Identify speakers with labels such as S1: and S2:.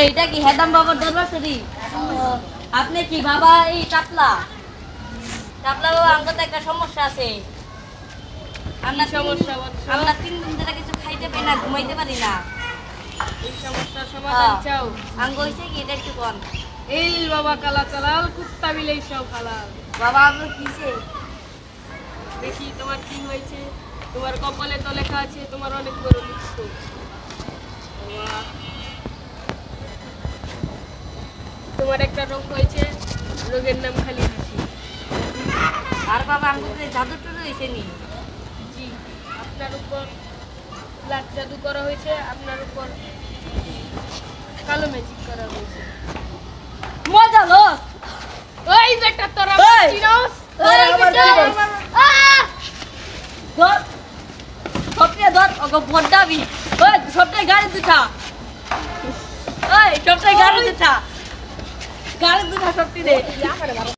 S1: এটা কি হেদাম বাবার দরবার শরীফ? আপনি কি বাবা এই টাপলা টাপলা বাবা আমার তো একটা সমস্যা আছে। আমরা 3 দিন ধরে কিছু খাইতে পাই না, ঘুমাইতে পারি না।
S2: এই সমস্যার সমাধান চাও?
S1: আঙ্গ হইছে কি এটা একটু কোন।
S2: এই বাবা কালা চালাল কুত্তা বিলাই সব হালাল।
S1: বাবা আপনার কিছে?
S2: দেখি তোমার কি হয়েছে। তোমার কপালে তো লেখা আছে তোমার অনেক বড় মৃত্যু। তোমার একটা রোগ হয়েছে, রোগের নাম খালি হাসি।
S1: আর বাবা আঙ্গ জাদু টুরু হইছে নি?
S2: জি, আপনার উপর ব্লাড জাদু করা হয়েছে, আপনার উপর কালো ম্যাজিক করা হয়েছে।
S1: মজা লস
S2: ওই বেটা তোরা চিনোস?
S1: ওই বেটা ধর সবটা ধর ওগো বড়দাবি। ওই সবটা গাড়ি দুটা, ওই সবটা গাড়ি দুটা, গাড়ি দুটা সবটি দে।